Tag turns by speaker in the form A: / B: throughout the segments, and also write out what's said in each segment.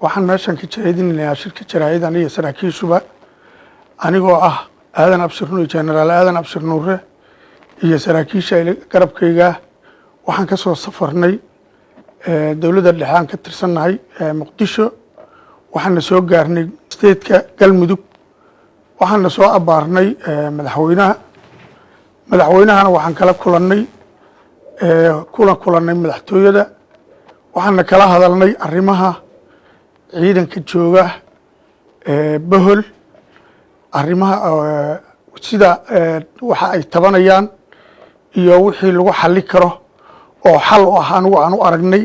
A: waxaan meeshan ka jeedinayaa shirka jaraa'id aniga saraakiishuba anigoo ah aadan abshirnuur janaraal aadan abshirnuure iyo saraakiisha garabkayga waxaan ka soo safarnay dawladda dhexe aan ka tirsannahay muqdisho waxaana soo gaarnay steedka galmudug waxaana soo abaarnay madaxweynahana waxaan kala kulannay madaxtooyada waxaana kala hadalnay arrimaha ciidanka jooga bohol arrimaha sida waxa ay tabanayaan iyo wixii lagu xalli karo oo xal u ah anigu aan u aragnay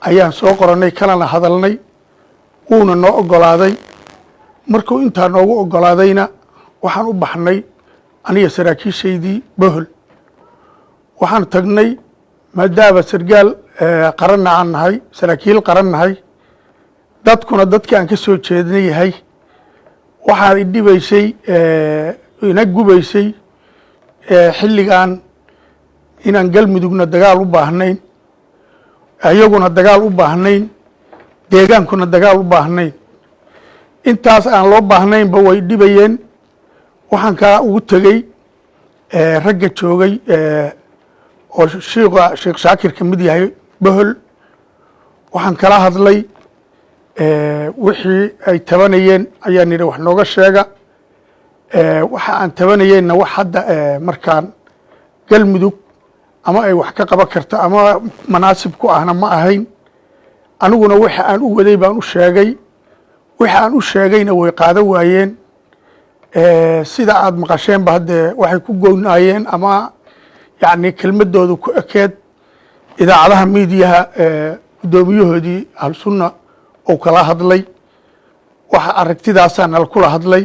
A: ayaan soo qorannay kalena hadalnay wuuna noo oggolaaday markuu intaa noogu oggolaadayna waxaan u baxnay aniga saraakiishaydii bohol waxaan tagnay maadaama sargaal qaranna aan nahay saraakiil qaran nahay dadkuna dadkii aan ka soo jeedna yahay waxaan idhibaysay ina gubaysay xilligan inaan galmudugna dagaal u baahnayn ayaguna dagaal u baahnayn deegaankuna dagaal u baahnayn intaas aan loo baahnaynba way dhibayeen waxaan kaa ugu tegey ragga joogay oo sheekh shaakir ka mid yahay bohol waxaan kala hadlay wixii ay tabanayeen ayaan yidhi wax nooga sheega waxa aan tabanayeenna wax hadda markaan galmudug ama ay wax ka qaban karto ama manaasib ku ahna ma ahayn aniguna waxa aan u waday baan u sheegay waxa aan u sheegayna way qaadan waayeen sida aad maqasheenba haddee waxay ku goynaayeen ama yacni kelmadooda ku ekeed idaacadaha miidiyaha guddoomiyahoodii ahlu-sunna oo kala hadlay waxa aragtidaasaa nala kula hadlay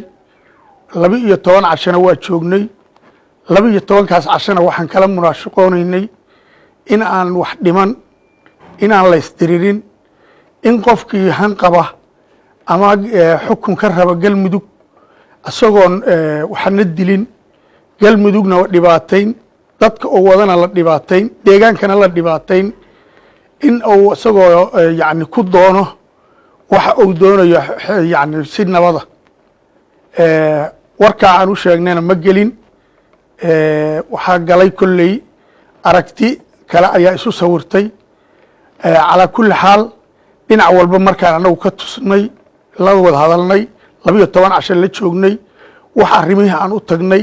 A: 12 cashana waa joognay 12kaas cashana waxaan kala munaashaqoonaynay in aan wax dhiman inaan la isdiririn in qofkii hanqaba ama xukun ka raba galmudug isagoon waxna dilin galmudugna dhibaatayn dadka oo wadana la dhibaatayn deegaankana la dhibaatayn in uu isagoo yacni ku doono waxa uu doonayo yacni si nabada warkaa aan u sheegnayna ma gelin waxaa galay kolley aragti kale ayaa isu sawirtay calaa kulli xaal dhinac walba markaan anagu ka tusnay la wada hadalnay 12 casho la joognay wax arrimihii aan u tagnay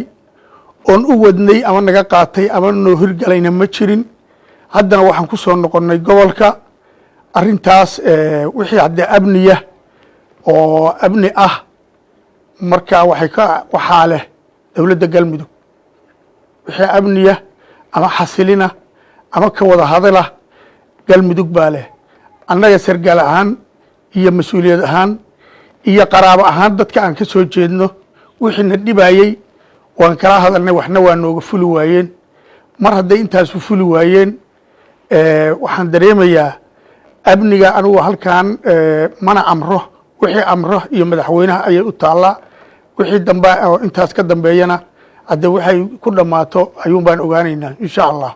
A: oon u wadnay ama naga qaatay ama noo hirgalayna ma jirin haddana waxaan ku soo noqonnay gobolka arrintaas wixii haddee amniya oo amni ah markaa waxaa leh dowladda galmudug wixii amniya ama xasilina ama ka wada hadala galmudug baa leh annaga sargaal ahaan iyo mas-uuliyad ahaan iyo qaraabo ahaan dadka aan ka soo jeedno wixiina dhibayey waan kala hadalnay waxna waa nooga fuli waayeen mar hadday intaasu fuli waayeen waxaan dareemayaa amniga anigu halkan mana amro wixii amro iyo madaxweynaha ayay u taallaa wixii dambe oo intaas ka dambeeyana hadde waxay ku dhammaato ayuun baan ogaanaynaa insha allah